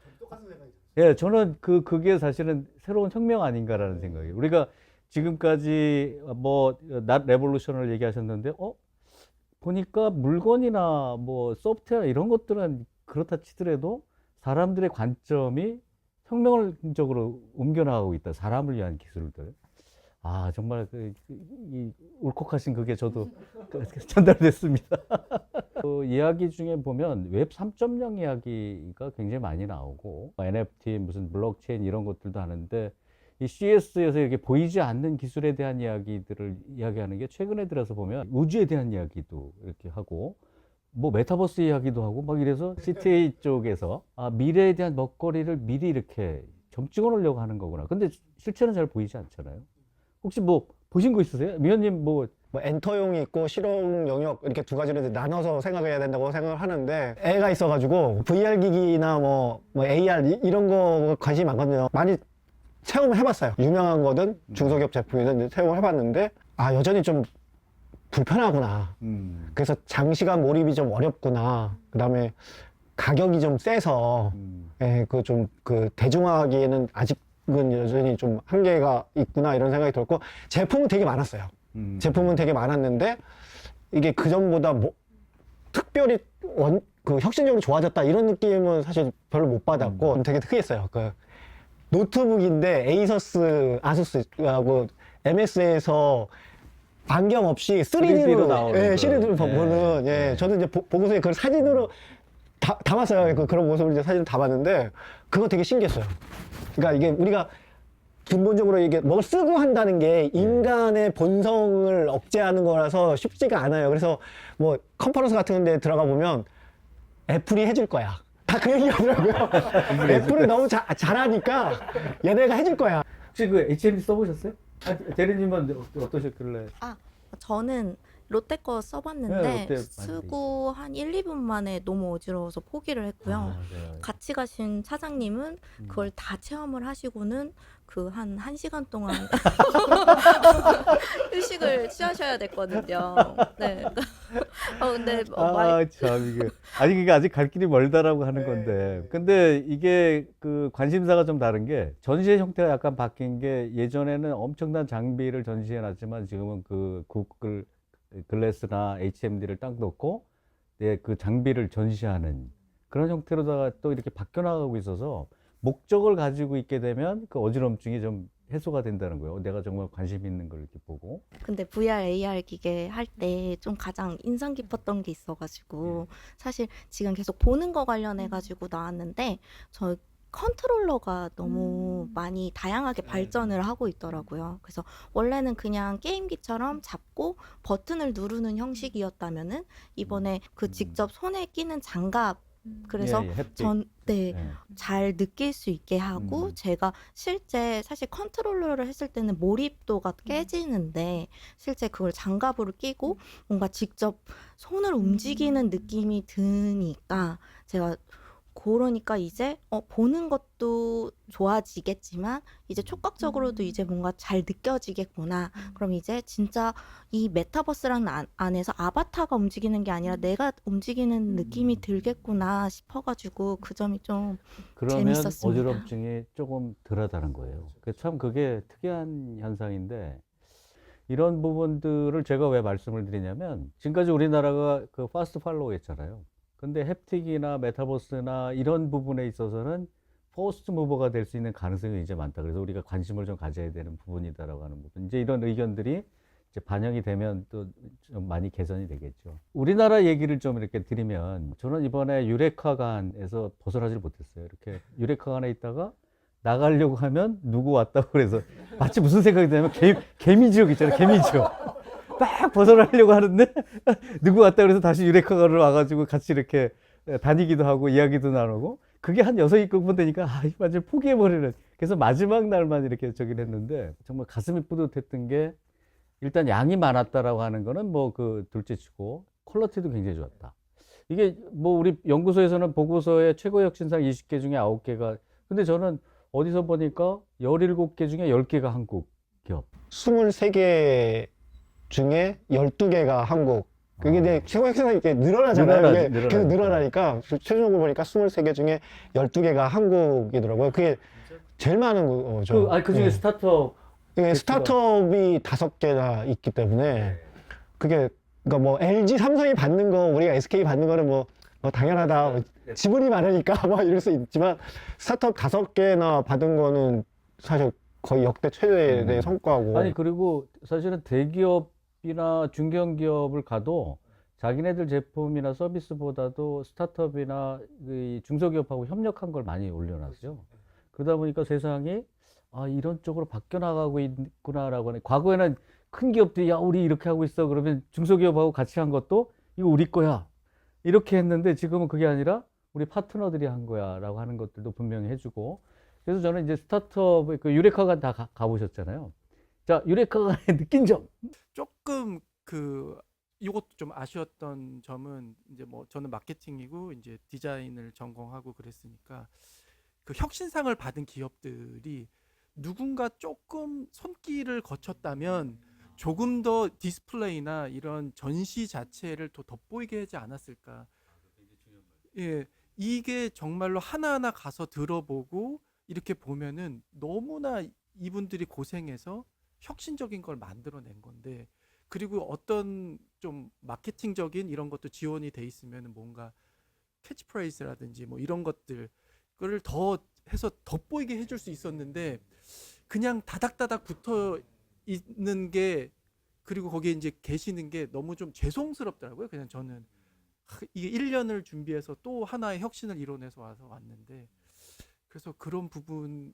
예, 저는 그게 사실은 새로운 혁명 아닌가라는 생각이에요. 우리가 지금까지 낫 레볼루션을 얘기하셨는데 보니까 물건이나 뭐 소프트웨어 이런 것들은 그렇다 치더라도 사람들의 관점이 혁명적으로 옮겨나가고 있다. 사람을 위한 기술들. 정말 이 울컥하신 그게 저도 전달됐습니다. 이야기 중에 보면 웹 3.0 이야기가 굉장히 많이 나오고 NFT 무슨 블록체인 이런 것들도 하는데 이 CS에서 이렇게 보이지 않는 기술에 대한 이야기들을 이야기하는 게 최근에 들어서 보면 우주에 대한 이야기도 이렇게 하고 뭐 메타버스 이야기도 하고 막 이래서 CTA 쪽에서 미래에 대한 먹거리를 미리 이렇게 점 찍어 놓으려고 하는 거구나. 근데 실체는 잘 보이지 않잖아요. 혹시 뭐 보신 거 있으세요? 미연님 뭐 뭐 엔터용이 있고 실용 영역 이렇게 두 가지로 이제 나눠서 생각해야 된다고 생각을 하는데 애가 있어가지고 VR 기기나 뭐 AR 이런 거 관심이 많거든요. 많이 체험을 해봤어요. 유명한 거든 중소기업 제품이든 체험을 해봤는데 아 여전히 좀 불편하구나. 그래서 장시간 몰입이 좀 어렵구나. 그다음에 가격이 좀 세서 예, 그 좀 그 대중화하기에는 아직은 여전히 좀 한계가 있구나 이런 생각이 들었고 제품은 되게 많았어요. 제품은 되게 많았는데 이게 그 전보다 뭐 특별히 그 혁신적으로 좋아졌다 이런 느낌은 사실 별로 못 받았고 되게 특이했어요. 그 노트북인데 에이서스, 아수스하고 MS에서 안경 없이 3D로 나오는 예, 거. 3D로 예, 보는 예, 예. 저도 이제 보고서에 그걸 사진으로 담았어요. 그런 모습을 이제 사진 담았는데 그거 되게 신기했어요. 그러니까 이게 우리가 근본적으로 이게 뭘 쓰고 한다는 게 인간의 본성을 억제하는 거라서 쉽지가 않아요. 그래서 뭐 컨퍼런스 같은 데 들어가 보면 애플이 해줄 거야. 다 그 얘기 하더라고요. 애플을 너무 잘하니까 얘네가 해줄 거야. 혹시 그 HMD 써보셨어요? 아, 대리님은 어떠셨길래? 저는 롯데 거 써봤는데 네, 롯데 많이 쓰고 한 1, 2분 만에 너무 어지러워서 포기를 했고요. 아, 네. 같이 가신 차장님은 그걸 다 체험을 하시고는 그 한 1시간 동안 휴식을 취하셔야 됐거든요. 네. 근데 아, 참, 이게. 아니, 그게 아직 갈 길이 멀다라고 하는 건데. 근데 이게 그 관심사가 좀 다른 게 전시의 형태가 약간 바뀐 게 예전에는 엄청난 장비를 전시해 놨지만 지금은 그 구글 글래스나 HMD를 딱 놓고 그 장비를 전시하는 그런 형태로다가 또 이렇게 바뀌어 나가고 있어서 목적을 가지고 있게 되면 그 어지럼증이 좀 해소가 된다는 거예요. 내가 정말 관심 있는 걸 이렇게 보고. 근데 VR, AR 기계 할 때 좀 가장 인상 깊었던 게 있어가지고 사실 지금 계속 보는 거 관련해가지고 나왔는데 저 컨트롤러가 너무 많이 다양하게 발전을 하고 있더라고요. 그래서 원래는 그냥 게임기처럼 잡고 버튼을 누르는 형식이었다면은 이번에 그 직접 손에 끼는 장갑 그래서 예, 예, 햅틱. 네, 예. 잘 느낄 수 있게 하고 제가 실제 사실 컨트롤러를 했을 때는 몰입도가 깨지는데 실제 그걸 장갑으로 끼고 뭔가 직접 손을 움직이는 느낌이 드니까 제가 그러니까 이제 보는 것도 좋아지겠지만 이제 촉각적으로도 이제 뭔가 잘 느껴지겠구나. 그럼 이제 진짜 이 메타버스라는 안에서 아바타가 움직이는 게 아니라 내가 움직이는 느낌이 들겠구나 싶어가지고 그 점이 좀 그러면 재밌었습니다. 어지럼증이 조금 덜하다는 거예요. 참 그게 특이한 현상인데 이런 부분들을 제가 왜 말씀을 드리냐면 지금까지 우리나라가 그 파스트 팔로우 했잖아요. 근데 햅틱이나 메타버스나 이런 부분에 있어서는 포스트 무버가 될 수 있는 가능성이 이제 많다. 그래서 우리가 관심을 좀 가져야 되는 부분이다라고 하는 부분. 이제 이런 의견들이 이제 반영이 되면 또 좀 많이 개선이 되겠죠. 우리나라 얘기를 좀 이렇게 드리면 저는 이번에 유레카관에서 벗어나질 못했어요. 이렇게 유레카관에 있다가 나가려고 하면 누구 왔다고 그래서 마치 무슨 생각이 드냐면 개미지옥 있잖아요. 개미지옥. 막 벗어나려고 하는데 누구 왔다 그래서 다시 유레카관으로 와가지고 같이 이렇게 다니기도 하고 이야기도 나누고 그게 한 6, 7분 되니까 완전 포기해버리는. 그래서 마지막 날만 이렇게 저기를 했는데 정말 가슴이 뿌듯했던 게 일단 양이 많았다라고 하는 거는 뭐 그 둘째 치고 퀄리티도 굉장히 좋았다. 이게 뭐 우리 연구소에서는 보고서에 최고 혁신상 20개 중에 9개가 근데 저는 어디서 보니까 17개 중에 10개가 한국 기업. 23개 중에 12개가 한국. 그게 이제 최고 혁신상이 이렇게 늘어나잖아요. 이게 계속 늘어나니까 최종적으로 보니까 23개 중에 12개가 한국이더라고요. 그게 제일 많은 거죠. 그 중에 예. 스타트업. 이게 스타트업이 5개나 있기 때문에 그게 그러니까 뭐 LG, 삼성이 받는 거 우리가 SK 받는 거는 뭐 당연하다. 지분이 많으니까 뭐 이럴 수 있지만 스타트업 5개나 받은 거는 사실 거의 역대 최대의 성과고. 아니 그리고 사실은 대기업이나 중견기업을 가도 자기네들 제품이나 서비스보다도 스타트업이나 이 중소기업하고 협력한 걸 많이 올려놨어요. 그러다 보니까 세상이 이런 쪽으로 바뀌어 나가고 있구나라고 하는. 과거에는 큰 기업들이 야 우리 이렇게 하고 있어 그러면 중소기업하고 같이 한 것도 이거 우리 거야 이렇게 했는데 지금은 그게 아니라 우리 파트너들이 한 거야라고 하는 것들도 분명히 해주고. 그래서 저는 이제 스타트업 그 유레카관 다 가보셨잖아요. 자 유레카관의 느낀 점. 조금 이것도 좀 아쉬웠던 점은 이제 뭐 저는 마케팅이고 이제 디자인을 전공하고 그랬으니까 그 혁신상을 받은 기업들이 누군가 조금 손길을 거쳤다면 조금 더 디스플레이나 이런 전시 자체를 더 돋보이게 하지 않았을까. 예, 이게 정말로 하나하나 가서 들어보고 이렇게 보면은 너무나 이분들이 고생해서 혁신적인 걸 만들어낸 건데, 그리고 어떤 좀 마케팅적인 이런 것도 지원이 돼 있으면 뭔가 캐치프레이즈라든지 뭐 이런 것들 그걸 더 해서 돋보이게 해줄 수 있었는데 그냥 다닥다닥 붙어 있는 게, 그리고 거기에 이제 계시는 게 너무 좀 죄송스럽더라고요. 그냥 저는 이게 1년을 준비해서 또 하나의 혁신을 이뤄내서 와서 왔는데, 그래서 그런 부분이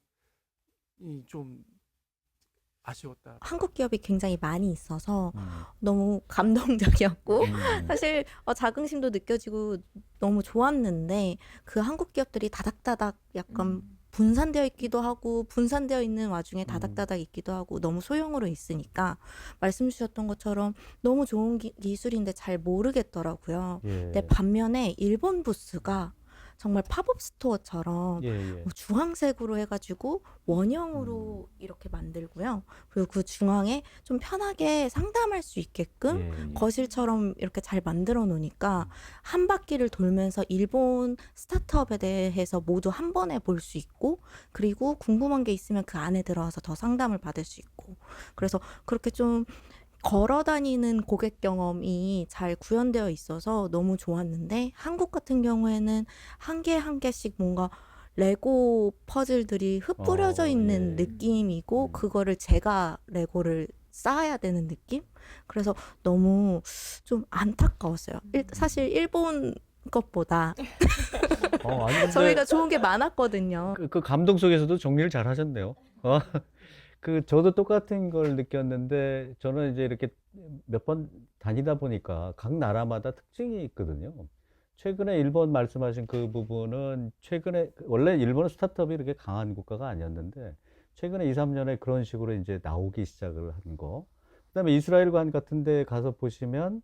좀 아쉬웠다. 한국 기업이 굉장히 많이 있어서 음. 너무 감동적이었고 음. 사실 자긍심도 느껴지고 너무 좋았는데 그 한국 기업들이 다닥다닥 약간 분산되어 있기도 하고 분산되어 있는 와중에 다닥다닥 있기도 하고 너무 소형으로 있으니까 말씀 주셨던 것처럼 너무 좋은 기술인데 잘 모르겠더라고요. 예. 근데 반면에 일본 부스가 정말 팝업 스토어처럼 예, 예. 뭐 주황색으로 해가지고 원형으로 이렇게 만들고요. 그리고 그 중앙에 좀 편하게 상담할 수 있게끔 예, 예. 거실처럼 이렇게 잘 만들어 놓으니까 한 바퀴를 돌면서 일본 스타트업에 대해서 모두 한 번에 볼 수 있고, 그리고 궁금한 게 있으면 그 안에 들어와서 더 상담을 받을 수 있고, 그래서 그렇게 좀 걸어 다니는 고객 경험이 잘 구현되어 있어서 너무 좋았는데, 한국 같은 경우에는 한 개 한 개씩 뭔가 레고 퍼즐들이 흩뿌려져 있는 예. 느낌이고 그거를 제가 레고를 쌓아야 되는 느낌? 그래서 너무 좀 안타까웠어요. 사실 일본 것보다 아니, 근데 저희가 좋은 게 많았거든요. 그 감동 속에서도 정리를 잘 하셨네요. 저도 똑같은 걸 느꼈는데, 저는 이제 이렇게 몇 번 다니다 보니까 각 나라마다 특징이 있거든요. 최근에 일본 말씀하신 그 부분은 최근에, 원래 일본은 스타트업이 이렇게 강한 국가가 아니었는데, 최근에 2, 3년에 그런 식으로 이제 나오기 시작을 한 거. 그 다음에 이스라엘관 같은 데 가서 보시면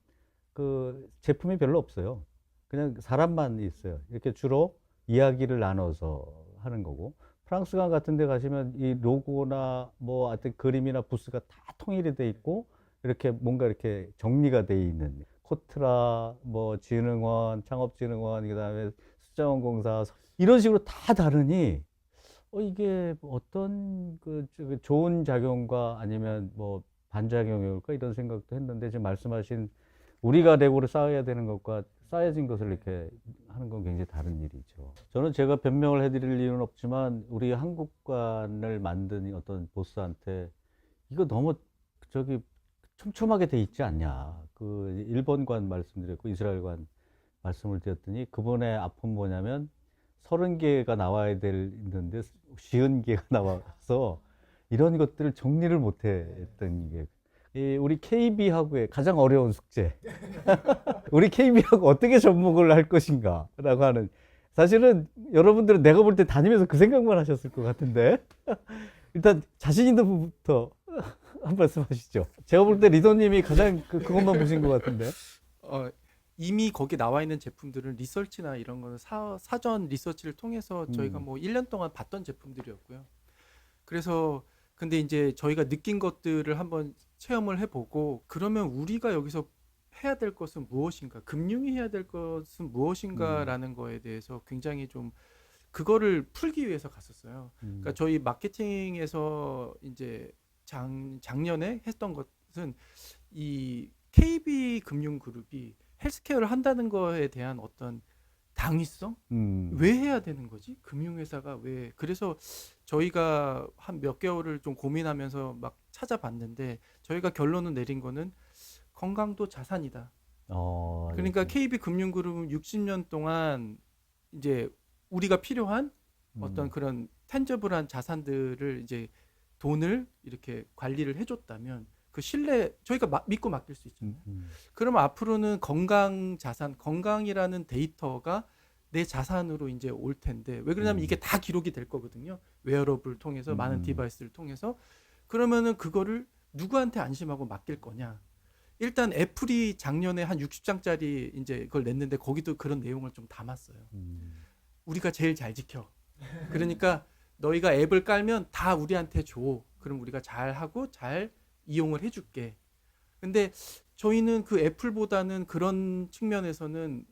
그 제품이 별로 없어요. 그냥 사람만 있어요. 이렇게 주로 이야기를 나눠서 하는 거고. 프랑스관 같은 데 가시면 이 로고나 뭐 하여튼 그림이나 부스가 다 통일이 돼 있고, 이렇게 뭔가 이렇게 정리가 돼 있는, 코트라, 뭐 진흥원, 창업진흥원, 그다음에 숫자원공사, 이런 식으로 다 다르니 이게 어떤 좋은 작용과 아니면 뭐 반작용일까 이런 생각도 했는데, 지금 말씀하신 우리가 레고를 쌓아야 되는 것과 쌓여진 것을 이렇게 하는 건 굉장히 다른 일이죠. 저는 제가 변명을 해드릴 이유는 없지만, 우리 한국관을 만든 어떤 보스한테 이거 너무 촘촘하게 돼 있지 않냐. 그 일본관 말씀드렸고 이스라엘관 말씀을 드렸더니, 그분의 아픔 뭐냐면 30개가 나와야 되는데 50개가 나와서 이런 것들을 정리를 못 했던 게 우리 KB하고의 가장 어려운 숙제. 우리 KB하고 어떻게 접목을 할 것인가 라고 하는, 사실은 여러분들은 내가 볼 때 다니면서 그 생각만 하셨을 것 같은데 일단 자신 있는 부분부터 한 말씀 하시죠. 제가 볼 때 리더님이 가장 그것만 보신 것 같은데. 이미 거기 나와 있는 제품들은 리서치나 이런 거는 사전 리서치를 통해서 저희가 뭐 1년 동안 봤던 제품들이었고요. 그래서 근데 이제 저희가 느낀 것들을 한번 체험을 해보고, 그러면 우리가 여기서 해야 될 것은 무엇인가, 금융이 해야 될 것은 무엇인가라는 거에 대해서 굉장히 좀 그거를 풀기 위해서 갔었어요. 그러니까 저희 마케팅에서 이제 작년에 했던 것은 이 KB금융그룹이 헬스케어를 한다는 거에 대한 어떤 당위성? 왜 해야 되는 거지? 금융회사가 왜? 그래서 저희가 한 몇 개월을 좀 고민하면서 막 찾아봤는데, 저희가 결론을 내린 거는 건강도 자산이다. 그러니까 KB금융그룹은 60년 동안 이제 우리가 필요한 어떤 그런 텐저블한 자산들을 이제 돈을 이렇게 관리를 해줬다면 그 신뢰, 저희가 믿고 맡길 수 있잖아요. 그러면 앞으로는 건강 자산, 건강이라는 데이터가 내 자산으로 이제 올 텐데, 왜 그러냐면 이게 다 기록이 될 거거든요. 웨어러블을 통해서, 많은 디바이스를 통해서. 그러면은 그거를 누구한테 안심하고 맡길 거냐? 일단 애플이 작년에 한 60장짜리 이제 그걸 냈는데 거기도 그런 내용을 좀 담았어요. 우리가 제일 잘 지켜. 그러니까 너희가 앱을 깔면 다 우리한테 줘. 그럼 우리가 잘 하고 잘 이용을 해줄게. 근데 저희는 그 애플보다는 그런 측면에서는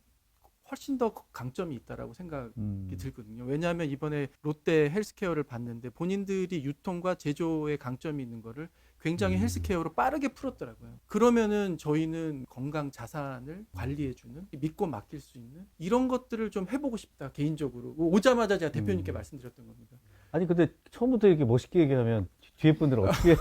훨씬 더 강점이 있다라고 생각이 들거든요. 왜냐하면 이번에 롯데 헬스케어를 봤는데 본인들이 유통과 제조에 강점이 있는 거를 굉장히 헬스케어로 빠르게 풀었더라고요. 그러면은 저희는 건강 자산을 관리해주는, 믿고 맡길 수 있는 이런 것들을 좀 해보고 싶다 개인적으로. 오자마자 제가 대표님께 말씀드렸던 겁니다. 아니 근데 처음부터 이렇게 멋있게 얘기하면 뒤에 분들은 어떻게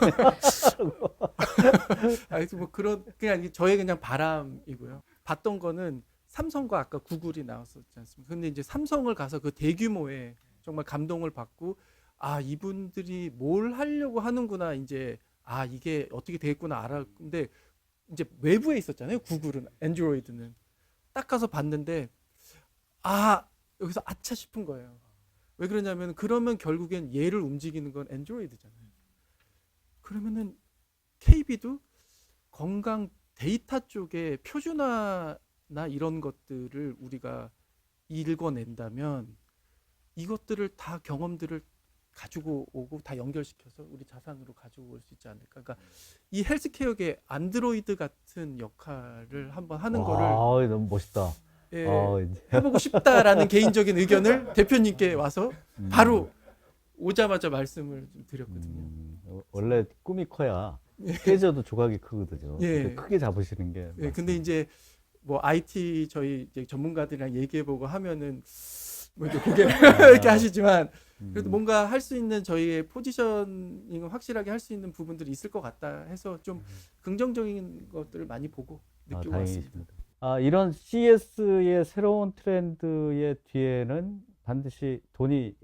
아니 뭐 그런 그냥 저의 그냥 바람이고요. 봤던 거는 삼성과 아까 구글이 나왔었지 않습니까? 근데 이제 삼성을 가서 그 대규모의 정말 감동을 받고 아 이분들이 뭘 하려고 하는구나 이제 아 이게 어떻게 되겠구나 알아. 근데 이제 외부에 있었잖아요. 구글은 안드로이드는 딱 가서 봤는데 아 여기서 아차 싶은 거예요. 왜 그러냐면 그러면 결국엔 얘를 움직이는 건 안드로이드잖아요. 그러면은 KB도 건강 데이터 쪽에 표준화나 이런 것들을 우리가 읽어낸다면 이것들을 다 경험들을 가지고 오고 다 연결시켜서 우리 자산으로 가지고 올 수 있지 않을까. 그러니까 이 헬스케어계 안드로이드 같은 역할을 한번 하는 거를 아, 너무 멋있다. 예, 이제. 해보고 싶다라는 개인적인 의견을 대표님께 와서 바로 오자마자 말씀을 좀 드렸거든요. 원래 꿈이 커야 깨져도 조각이 크거든요. 예. 근데 크게 잡으시는 게. 예, 근데 이제 뭐 IT 저희 이제 전문가들이랑 얘기해보고 하면은 뭐 이렇게 고개를 이렇게 하시지만 그래도 뭔가 할 수 있는 저희의 포지셔닝을 확실하게 할 수 있는 부분들이 있을 것 같다 해서 좀 긍정적인 것들을 많이 보고 느끼고 왔습니다. 다행이십니다. 이런 CS의 새로운 트렌드의 뒤에는 반드시 돈이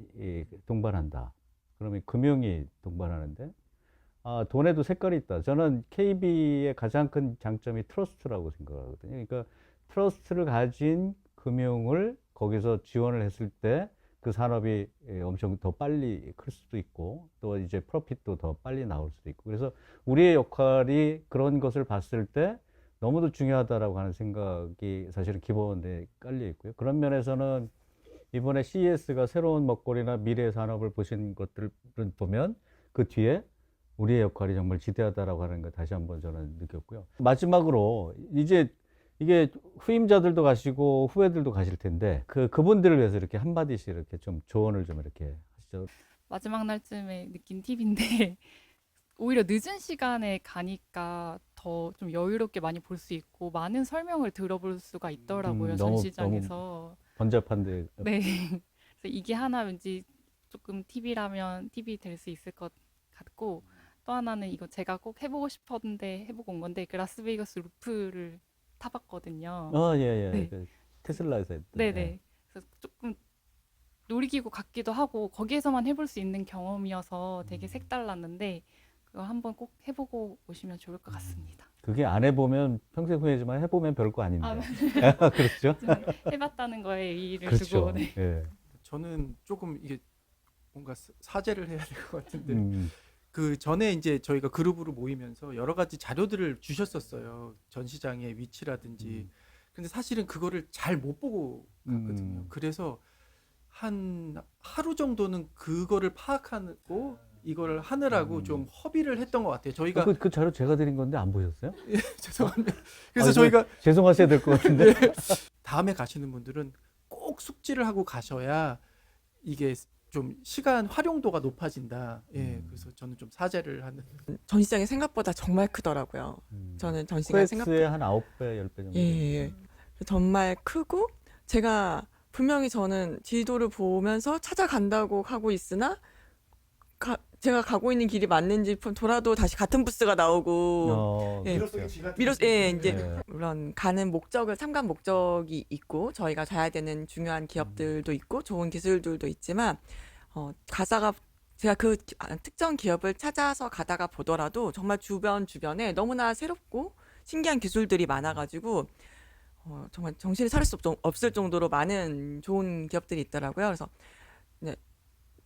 동반한다. 그러면 금융이 동반하는데 돈에도 색깔이 있다. 저는 KB의 가장 큰 장점이 트러스트라고 생각하거든요. 그러니까 트러스트를 가진 금융을 거기서 지원을 했을 때 그 산업이 엄청 더 빨리 클 수도 있고 또 이제 프로핏도 더 빨리 나올 수도 있고 그래서 우리의 역할이 그런 것을 봤을 때 너무도 중요하다라고 하는 생각이 사실은 기본에 깔려 있고요. 그런 면에서는 이번에 CES가 새로운 먹거리나 미래 산업을 보신 것들을 보면 그 뒤에 우리의 역할이 정말 지대하다라고 하는 걸 다시 한번 저는 느꼈고요. 마지막으로 이제 이게 후임자들도 가시고 후배들도 가실 텐데 그분들을 위해서 이렇게 한마디씩 이렇게 좀 조언을 좀 이렇게 하시죠. 마지막 날쯤에 느낀 팁인데 오히려 늦은 시간에 가니까 더 좀 여유롭게 많이 볼 수 있고 많은 설명을 들어볼 수가 있더라고요. 너무 전시장에서. 번잡한데 네. 그래서 이게 하나 왠지 조금 팁이라면 팁이 될 수 있을 것 같고 또 하나는 이거 제가 꼭 해보고 싶었는데 해보고 온 건데 그 라스베이거스 루프를 타봤거든요. 예. 네. 그 테슬라에서 했던. 네네. 그래서 조금 놀이기구 같기도 하고 거기에서만 해볼 수 있는 경험이어서 되게 색달랐는데 그거 한번 꼭 해보고 오시면 좋을 것 같습니다. 그게 안 해보면 평생 후회지만 해보면 별거 아닌데. 그렇죠? 해봤다는 거에 의의를 그렇죠. 두고 네. 예. 저는 조금 이게 뭔가 사죄를 해야 될 것 같은데 음, 그 전에 이제 저희가 그룹으로 모이면서 여러 가지 자료들을 주셨었어요. 전시장의 위치라든지. 근데 사실은 그거를 잘 못 보고 갔거든요. 그래서 한 하루 정도는 그거를 파악하고 이거를 하느라고 좀 허비를 했던 것 같아요. 저희가 그 자료 제가 드린 건데 안 보셨어요? 죄송합니다. 그래서 이거 저희가 죄송하셔야 될 것 같은데. 다음에 가시는 분들은 꼭 숙지를 하고 가셔야 이게 좀 시간 활용도가 높아진다. 예, 그래서 저는 좀 사죄를 하는. 전시장이 생각보다 정말 크더라고요. 저는 전시가 코엑스의 한 9배, 10배 정도. 예. 정말 크고 제가 분명히 저는 지도를 보면서 찾아간다고 하고 있으나 제가 가고 있는 길이 맞는지 돌아도 다시 같은 부스가 나오고 예. 이제 물론 가는 목적을 참관 목적이 있고 저희가 가야 되는 중요한 기업들도 있고 좋은 기술들도 있지만 가다가 제가 그 특정 기업을 찾아서 가다가 보더라도 정말 주변에 너무나 새롭고 신기한 기술들이 많아가지고 정말 정신을 차릴 수 없을 정도로 많은 좋은 기업들이 있더라고요. 그래서 네,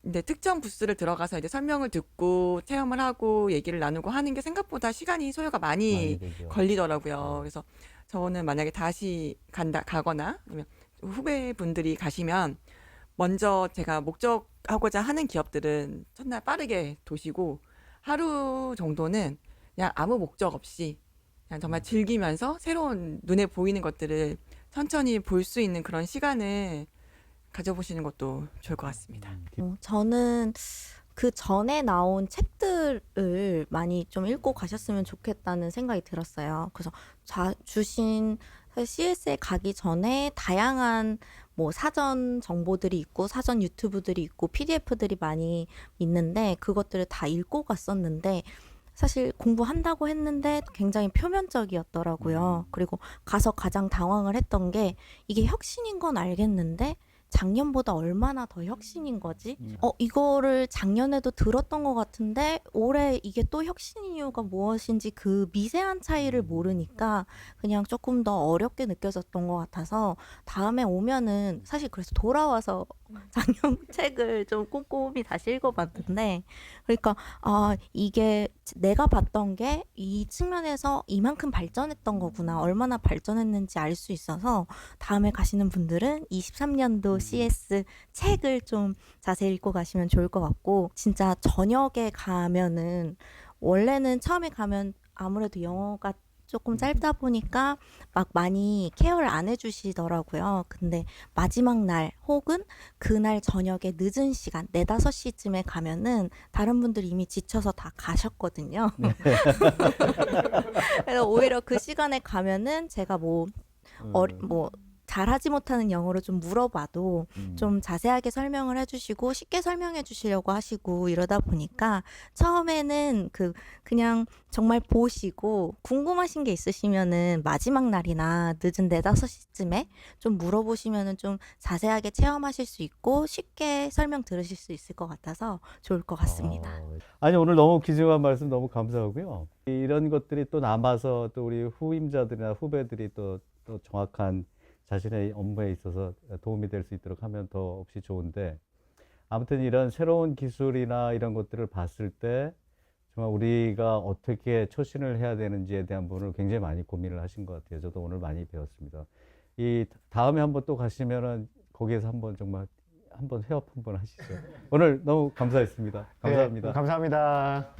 이제 특정 부스를 들어가서 이제 설명을 듣고 체험을 하고 얘기를 나누고 하는 게 생각보다 시간이 소요가 많이 되죠. 걸리더라고요. 그래서 저는 만약에 다시 가거나 아니면 후배분들이 가시면 먼저 제가 목적하고자 하는 기업들은 첫날 빠르게 도시고 하루 정도는 그냥 아무 목적 없이 그냥 정말 즐기면서 새로운 눈에 보이는 것들을 천천히 볼 수 있는 그런 시간을 가져보시는 것도 좋을 것 같습니다. 저는 그 전에 나온 책들을 많이 좀 읽고 가셨으면 좋겠다는 생각이 들었어요. 그래서 주신 CS에 가기 전에 다양한 뭐 사전 정보들이 있고 사전 유튜브들이 있고 PDF들이 많이 있는데 그것들을 다 읽고 갔었는데 사실 공부한다고 했는데 굉장히 표면적이었더라고요. 그리고 가서 가장 당황을 했던 게 이게 혁신인 건 알겠는데 작년보다 얼마나 더 혁신인 거지? 이거를 작년에도 들었던 것 같은데 올해 이게 또 혁신인 이유가 무엇인지 그 미세한 차이를 모르니까 그냥 조금 더 어렵게 느껴졌던 것 같아서 다음에 오면은 사실 그래서 돌아와서 작년 책을 좀 꼼꼼히 다시 읽어봤는데 그러니까 이게 내가 봤던 게 이 측면에서 이만큼 발전했던 거구나 얼마나 발전했는지 알 수 있어서 다음에 가시는 분들은 23년도 CS 책을 좀 자세히 읽고 가시면 좋을 것 같고 진짜 저녁에 가면은 원래는 처음에 가면 아무래도 영어가 조금 짧다 보니까 막 많이 케어를 안 해주시더라고요. 근데 마지막 날 혹은 그날 저녁에 늦은 시간 4, 5시쯤에 가면은 다른 분들이 이미 지쳐서 다 가셨거든요. 그래서 오히려 그 시간에 가면은 제가 뭐 잘하지 못하는 영어로 좀 물어봐도 좀 자세하게 설명을 해주시고 쉽게 설명해 주시려고 하시고 이러다 보니까 처음에는 그냥 정말 보시고 궁금하신 게 있으시면은 마지막 날이나 늦은 4, 5시쯤에 좀 물어보시면은 좀 자세하게 체험하실 수 있고 쉽게 설명 들으실 수 있을 것 같아서 좋을 것 같습니다. 아니, 오늘 너무 귀중한 말씀 너무 감사하고요. 이런 것들이 또 남아서 또 우리 후임자들이나 후배들이 또 정확한 자신의 업무에 있어서 도움이 될 수 있도록 하면 더없이 좋은데 아무튼 이런 새로운 기술이나 이런 것들을 봤을 때 정말 우리가 어떻게 처신을 해야 되는지에 대한 부분을 굉장히 많이 고민을 하신 것 같아요. 저도 오늘 많이 배웠습니다. 이 다음에 한번 또 가시면은 거기에서 한번 정말 한번 회업 한번 하시죠. 오늘 너무 감사했습니다. 감사합니다. 네, 감사합니다.